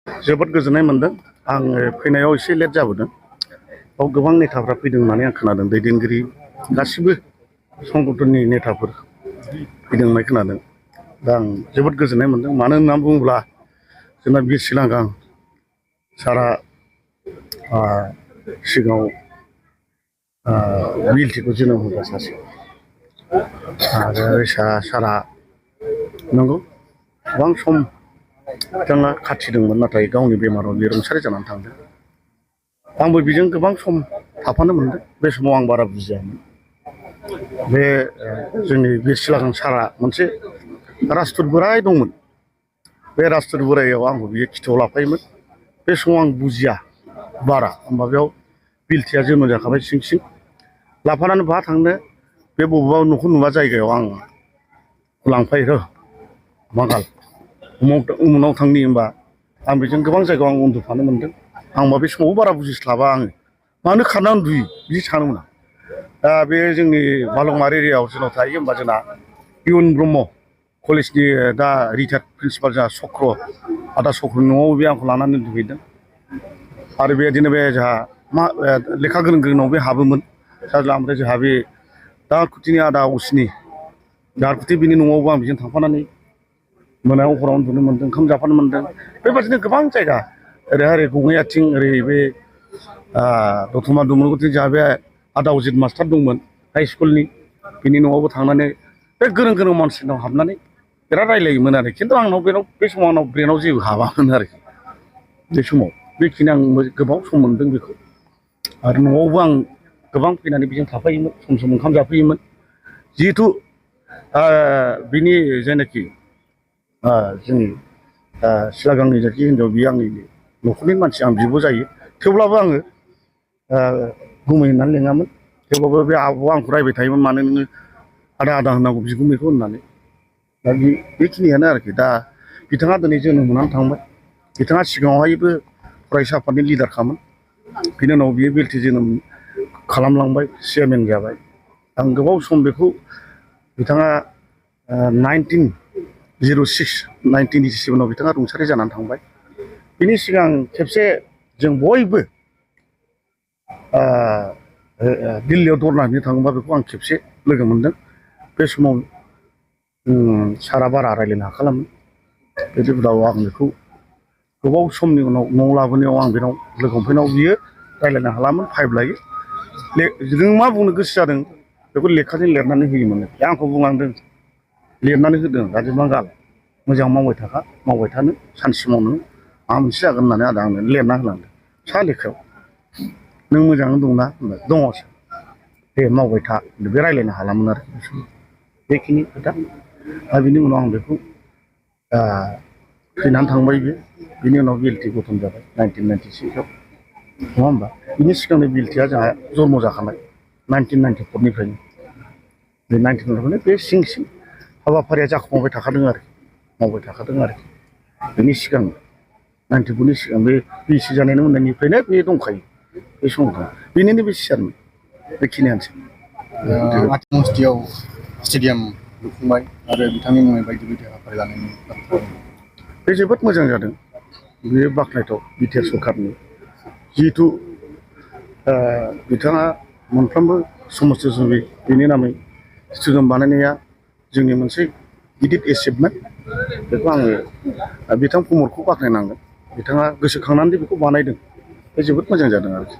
जोबोद गोजोननाय मोनदों। आं फैनायाव एसे लेट जाबोदों। बाव गोबां नेताफ्रा फैदों होननानै आं खोनादों। दैदेनगिरि गासिबो संगठननि नेताफोर फैदों होननाय खोनादों। दा आं जोबोद गोजोननाय मोनदों। मानो होननानै बुङोब्ला जोंना बिर सिलांगां सारा सिगाङाव बिएलटिखौ जोनोम होग्रा सासे आरो सारा नंगौ गोबां सम बिथाङा खाथिदोंमोन, नाथाय गावनि बेमाराव बे रुंसारि जानानै थांदों। आंबो बेजों गोबां सम थाफानो मोनदों। बे समाव आं बारा बुजियामोन। बे जोंनि बिर सिलांगां सारा मोनसे राजदुत बोराय दंमोन। बे राजदुत बोराइयाव आंबो बियो खिथायाव लाफायोमोन। बे समाव आं बुजिया बारा, होमबा बेयाव बिएलटिआ जोनोम जाखाबाय सिं सिं लाफानानै बहा थांनो, बे बबेबा न'खौ नुवा जायगायाव आं लांफायो र' बांगाल उमुनाव थांनि होनबा आं बेजों गोबां जायगायाव आं उन्दुफानो मोनदों। आंबा बे समाव बारा बुजिस्लाबा आङो मानो खारना उन्दुयो बिदि सानोमोन आं। दा बे जोंनि बालंमारि एरियायाव जोंनाव थायो होमबा जोंना इउन ब्रह्म कलेजनि दा रिटायार्ड प्रिन्सिपाल जोंहा चक्र आदा चक्रनि न'आव बे आंखौ लानानै उन्दुहैदों। आरो बेबायदिनो बे जोंहा लेखा गोरों गोरोंनाव बे हाबोमोन साज्ला। ओमफ्राय जोंहा बे दारखुथिनि आदा असिनि दारखुथि बिनि न'आवबो आं बेजों थांफानानै मोनायाव हराव उन्दुनो मोन्दों, ओंखाम जाफानो मोन्दों। बेबादिनो गोबां जायगा ओरैहाय गङैयाथिं ओरै बे दतमा दुमलगुरि जोंहा बे आदा अजित मास्टार दंमोन हाइ स्कुलनि, बिनि न'आवबो थांनानै बे गोरों गोरों मानसिनाव हाबनानै बिराद रायलायोमोन आरो। खिन्थु आंनाव बे समाव आंनाव ब्रेनाव जेबो हाबामोन आरोखि। बे समाव बेखिनि आं गोबाव सम मोनदों बेखौ। आरो न'आवबो आं गोबां फैनानै बेजों थाफायोमोन, सम सम ओंखाम जाफैयोमोन। जिहेथु बिनि जायनाखि जोंनि सिलागांनि जायखि हिनजाव, बियो आंनि न'खरनि मानसि, आं बिब' जायो। थेवब्लाबो आङो गुमै होननानै लिङामोन। थेवब्लाबो बे आब'आ आंखौ रायबाय थायोमोन, मानो नोङो आदा आदा होननांगौ बिगुमैखौ होननानै। दा बेखिनियानो आरोखि। दा बिथाङा दिनै जोनोम मोननानै थांबाय। बिथाङा सिगाङावहायबो फरायसा आफादनि लिडारखामोन। बिनि उनाव बियो बिएलटि जोनोम खालामलांबाय, चेयारमेन जाबाय। आं गोबाव सम बेखौ बिथाङा 1987 बिथाङा रुंसारि जानानै थांबाय। बिनि सिगां खेबसे जों बयबो दिल्लीयाव धरना हैनो थाङोबा बेखौ आं खेबसे लोगो मोनदों। बे समाव सारा बारा रायज्लायनो हाखालामोन। बे उनाव आं बेखौ गोबाव समनि उनाव न'आव लाबोनायाव आं बेनाव लोगो हमफैनायाव बियो रायज्लायनो हालामोन, फाइभ लायो। नों मा बुंनो गोसो जादों बेखौ लेखाजों लिरनानै होयोमोन। आंखौ बुंलांदों, लिरनानै होदों, राजिब बांगाल मोजां मावबाय थाखा, मावबाय थानो, सानसेमाव नों माबा मोनसे जागोन होननानै आदा आंनो लिरना होलांदों फिसा लेखायाव। नों मोजाङै दंना होनबाय, दङ सार। दे मावबाय था। बे रायज्लायनो हालामोन आरो बेखिनि खोथा। दा बिनि उनाव आं बेखौ थैनानै थांबाय बे। बिनि उनाव बिएलटि गठन जाबाय 1996आव, नङा होमबा? बिनि सिगांनो बिएलटिआ जोंहा जन्म जाखानाय 1994निफ्रायनो। बे 1994 बे सिं सिं हाबाफारिया जाखुमाबाय थाखादों आरोखि, मावबाय थाखादों आरोखि। बेनि सिगां 94नि सिगां बे बिएसि जानायनि उननिफ्रायनो बे दंखायो बे समाव। बेनिनो बे चेयारमेन। बेखिनियानोसै। आथिमस्टियाव स्टेडियाम लुफुंबाय आरो बिथांनि मुङै बायदि बायदि हाबाफारि लानायनि बाथ्रा। बे जोबोद मोजां जादों। बेयो बाख्नायथाव बिटिआर सरकारनि। जिहेथु बिथाङा मोनफ्रोमबो समस्ति बिनि नामै स्टेडियाम बानायनाया जोंनि मोनसे गिदिर एचिभमेन्ट। बेखौ आङो बिथां प्रमदखौ बाख्नायनांगोन। बिथाङा गोसोखांनानै बेखौ बानायदों। बे जोबोद मोजां जादों आरोखि।